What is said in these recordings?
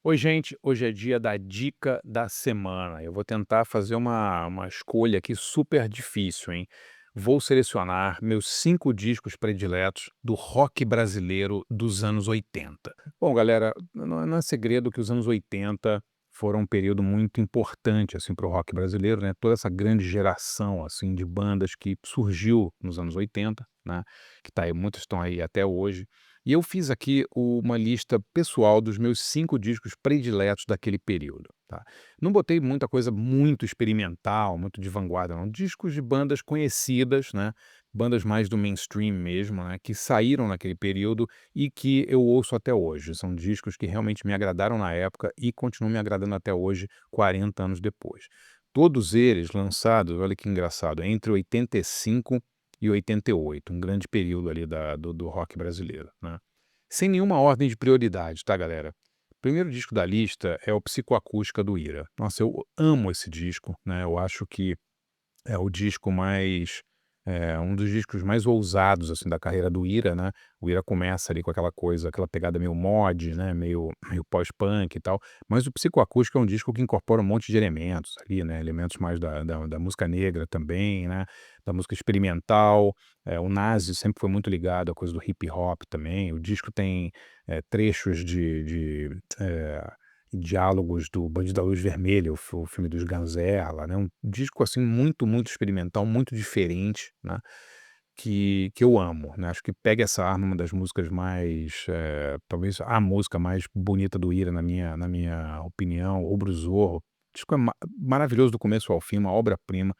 Oi, gente. Hoje é dia da dica da semana. Eu vou tentar fazer uma escolha aqui super difícil, hein? Vou selecionar meus 5 discos prediletos do rock brasileiro dos anos 80. Bom, galera, não é segredo que os anos 80 foram um período muito importante assim para o rock brasileiro, né? Toda essa grande geração assim de bandas que surgiu nos anos 80, né? Que tá aí, muitas estão aí até hoje. E eu fiz aqui uma lista pessoal dos meus 5 discos prediletos daquele período, tá. Não botei muita coisa muito experimental, muito de vanguarda não, discos de bandas conhecidas, né, bandas mais do mainstream mesmo, né, que saíram naquele período e que eu ouço até hoje. São discos que realmente me agradaram na época e continuam me agradando até hoje, 40 anos depois. Todos eles lançados, olha que engraçado, entre 85 e 88, um grande período ali do rock brasileiro, né. Sem nenhuma ordem de prioridade, tá, galera. O primeiro disco da lista é o Psicoacústica do Ira. Nossa, eu amo esse disco, né, eu acho que é o disco mais um dos discos mais ousados, assim, da carreira do Ira, né. O Ira começa ali com aquela coisa, aquela pegada meio mod, né, meio pós-punk e tal, mas o Psicoacústica é um disco que incorpora um monte de elementos ali, né, elementos mais da música negra também, né, da música experimental. O Nazi sempre foi muito ligado à coisa do hip hop também. O disco tem, trechos eh diálogos do Bandido da Luz Vermelha, o filme dos Ganzella, né, um disco, assim, muito, muito experimental, muito diferente, né, que eu amo, né, acho que Pega Essa Arma é uma das músicas mais, talvez a música mais bonita do Ira na minha opinião, ou Zorro. O disco é maravilhoso do começo ao fim, uma obra-prima,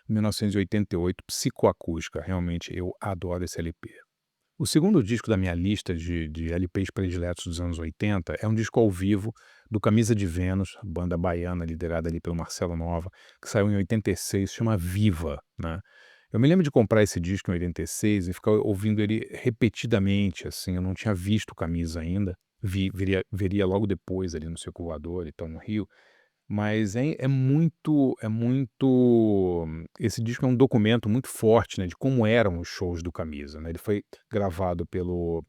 1988, Psicoacústica, realmente eu adoro esse LP. O segundo disco da minha lista de LPs prediletos dos anos 80 é um disco ao vivo do Camisa de Vênus, banda baiana liderada ali pelo Marcelo Nova, que saiu em 86, chama Viva, né. Eu me lembro de comprar esse disco em 86 e ficar ouvindo ele repetidamente, assim. Eu não tinha visto o Camisa ainda, veria logo depois ali no Circo Voador e tal, no Rio, mas é muito esse disco é um documento muito forte, né, de como eram os shows do Camisa, né. Ele foi gravado pelo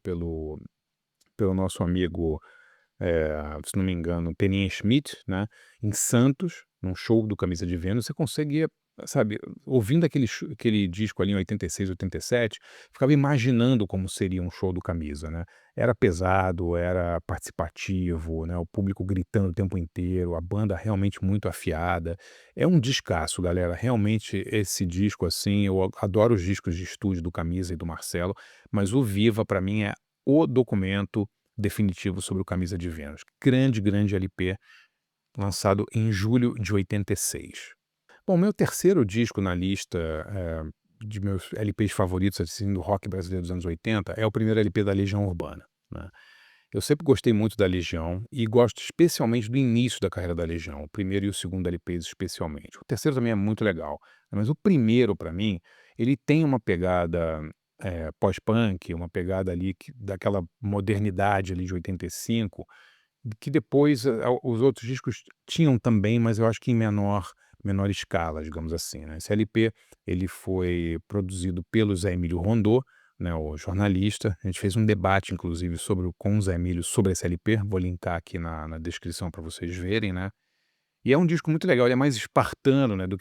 nosso amigo, se não me engano, Peninha Schmidt, né, em Santos, num show do Camisa de Vênus. Você conseguia, sabe, ouvindo aquele disco ali em 86, 87, ficava imaginando como seria um show do Camisa, né. Era pesado, era participativo, né, o público gritando o tempo inteiro, a banda realmente muito afiada. É um descasso, galera, realmente esse disco, assim, eu adoro os discos de estúdio do Camisa e do Marcelo, mas o Viva pra mim é o documento definitivo sobre o Camisa de Vênus. Grande, grande LP, lançado em julho de 86. Bom, meu terceiro disco na lista, de meus LPs favoritos, assim, do rock brasileiro dos anos 80, é o primeiro LP da Legião Urbana, né. Eu sempre gostei muito da Legião e gosto especialmente do início da carreira da Legião, o primeiro e o segundo LPs especialmente. O terceiro também é muito legal, mas o primeiro pra mim, ele tem uma pegada, pós-punk, uma pegada ali daquela modernidade ali de 85, que depois, os outros discos tinham também, mas eu acho que em menor escala, digamos assim, né. Esse LP, ele foi produzido pelo Zé Emílio Rondô, né, o jornalista. A gente fez um debate inclusive com o Zé Emílio sobre esse LP, vou linkar aqui na descrição para vocês verem, né. E é um disco muito legal, ele é mais espartano, né, do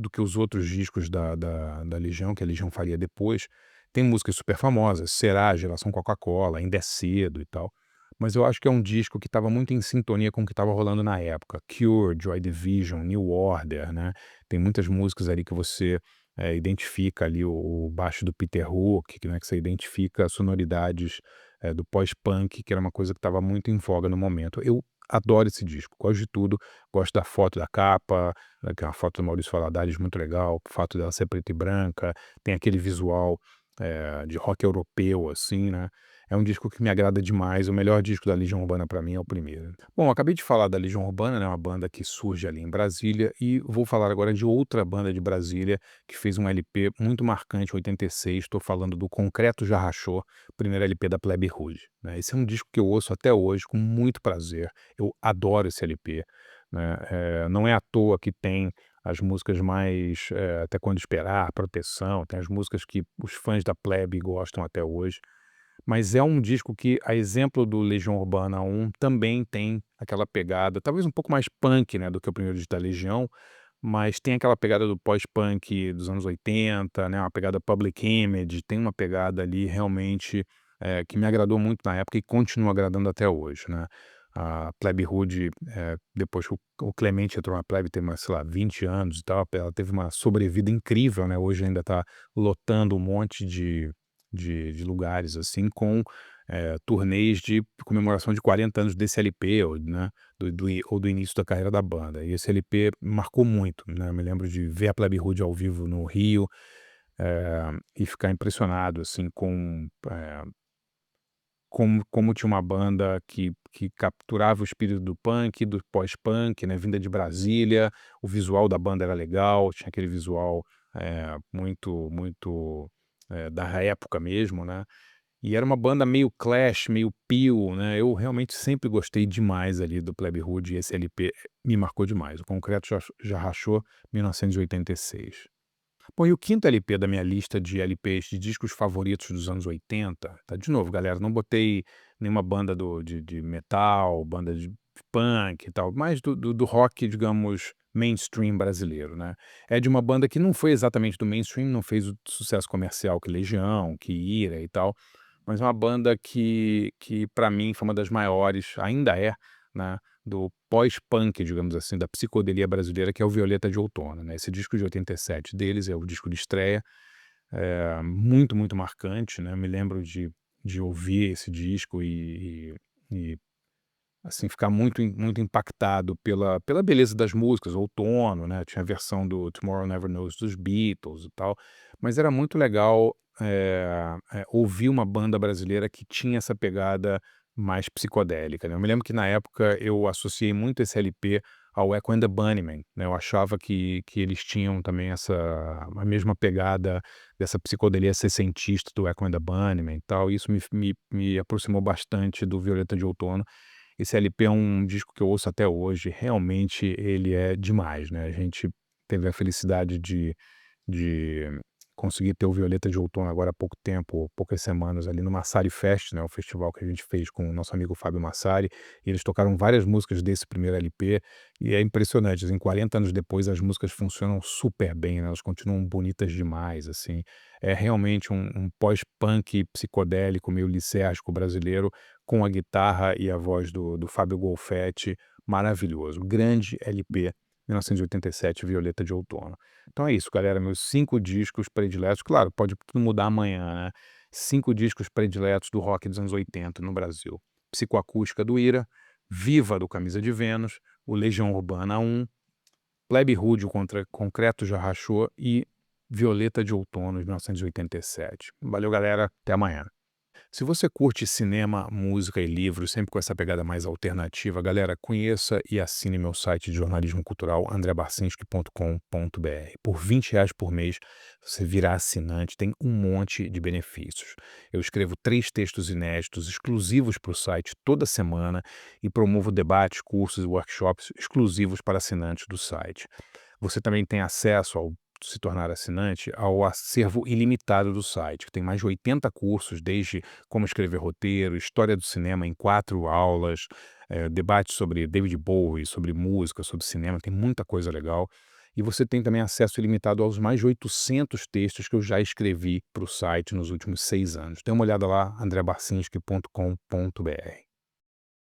que os outros discos da Legião, que a Legião faria depois. Tem músicas super famosas, Será, Geração Coca-Cola, Ainda é Cedo e tal, mas eu acho que é um disco que estava muito em sintonia com o que estava rolando na época. Cure, Joy Division, New Order, né, tem muitas músicas ali que você, identifica ali o baixo do Peter Hook, né, que você identifica sonoridades, do pós-punk, que era uma coisa que estava muito em voga no momento. Eu adoro esse disco, gosto de tudo, gosto da foto da capa, né, que é uma foto do Maurício Valadares muito legal, o fato dela ser preta e branca, tem aquele visual, de rock europeu, assim, né. É um disco que me agrada demais, o melhor disco da Legião Urbana pra mim é o primeiro. Bom, eu acabei de falar da Legião Urbana, né, uma banda que surge ali em Brasília, e vou falar agora de outra banda de Brasília que fez um LP muito marcante em 86, estou falando do Concreto Já Rachou, primeiro LP da Plebe Rude, né. Esse é um disco que eu ouço até hoje com muito prazer, eu adoro esse LP, né, não é à toa que tem as músicas mais, Até Quando Esperar, Proteção, tem as músicas que os fãs da Plebe gostam até hoje, mas é um disco que, a exemplo do Legião Urbana 1, também tem aquela pegada, talvez um pouco mais punk, né, do que o primeiro disco da Legião, mas tem aquela pegada do pós-punk dos anos 80, né, uma pegada Public Image, tem uma pegada ali realmente, que me agradou muito na época e continua agradando até hoje, né. A Plebe Rude, depois que o Clemente entrou na Plebe tem mais, sei lá, 20 anos e tal, ela teve uma sobrevida incrível, né, hoje ainda tá lotando um monte de lugares, assim, com, turnês de comemoração de 40 anos desse LP ou, né, do início da carreira da banda. E esse LP marcou muito, né, eu me lembro de ver a Plebe Rude ao vivo no Rio, e ficar impressionado, assim, com, como tinha uma banda que capturava o espírito do punk, do pós-punk, né, vinda de Brasília, o visual da banda era legal, tinha aquele visual, muito, da época mesmo, né. E era uma banda meio Clash, meio Peel, né, eu realmente sempre gostei demais ali do Plebe Rude e esse LP me marcou demais, o Concreto Já Rachou, 1986. Bom, e o quinto LP da minha lista de LPs de discos favoritos dos anos 80, tá, de novo galera, não botei nenhuma banda de metal, banda de punk e tal, mais do rock, digamos, mainstream brasileiro, né. É de uma banda que não foi exatamente do mainstream, não fez o sucesso comercial que Legião, que Ira e tal, mas é uma banda que para mim foi uma das maiores, ainda é, né, do pós-punk, digamos assim, da psicodelia brasileira, que é o Violeta de Outono, né. Esse disco de 87 deles é o disco de estreia, muito, muito marcante, né. Me lembro de ouvir esse disco e assim, ficar muito impactado pela beleza das músicas, Outono, né, tinha a versão do Tomorrow Never Knows dos Beatles e tal, mas era muito legal, ouvir uma banda brasileira que tinha essa pegada mais psicodélica, né. Eu me lembro que na época eu associei muito esse LP ao Echo and the Bunnymen, né, eu achava que eles tinham também a mesma pegada dessa psicodelia sessentista do Echo and the Bunnymen e tal, e isso me aproximou bastante do Violeta de Outono. Esse LP é um disco que eu ouço até hoje, realmente ele é demais, né, a gente teve a felicidade de conseguir ter o Violeta de Outono agora há pouco tempo, poucas semanas ali no Massari Fest, né, o festival que a gente fez com o nosso amigo Fábio Massari, e eles tocaram várias músicas desse primeiro LP, e é impressionante, assim, 40 anos depois as músicas funcionam super bem, né, elas continuam bonitas demais, assim, é realmente um pós-punk psicodélico, meio licérgico brasileiro, com a guitarra e a voz do Fábio Golfetti, maravilhoso, grande LP, 1987, Violeta de Outono. Então é isso, galera, meus 5 discos prediletos, claro, pode tudo mudar amanhã, né. 5 discos prediletos do rock dos anos 80 no Brasil: Psicoacústica do Ira, Viva do Camisa de Vênus, o Legião Urbana 1, Plebe Rude, o Concreto Já Rachou e Violeta de Outono, de 1987. Valeu, galera, até amanhã. Se você curte cinema, música e livros, sempre com essa pegada mais alternativa, galera, conheça e assine meu site de jornalismo cultural, andreabarcinski.com.br. Por R$ 20 por mês, você virá assinante, tem um monte de benefícios. Eu escrevo 3 textos inéditos, exclusivos para o site, toda semana, e promovo debates, cursos e workshops exclusivos para assinantes do site. Você também tem acesso, ao se tornar assinante, ao acervo ilimitado do site, que tem mais de 80 cursos, desde como escrever roteiro, história do cinema em 4 aulas, debates sobre David Bowie, sobre música, sobre cinema, tem muita coisa legal. E você tem também acesso ilimitado aos mais de 800 textos que eu já escrevi para o site nos últimos 6 anos. Dê uma olhada lá, andreabarcinski.com.br.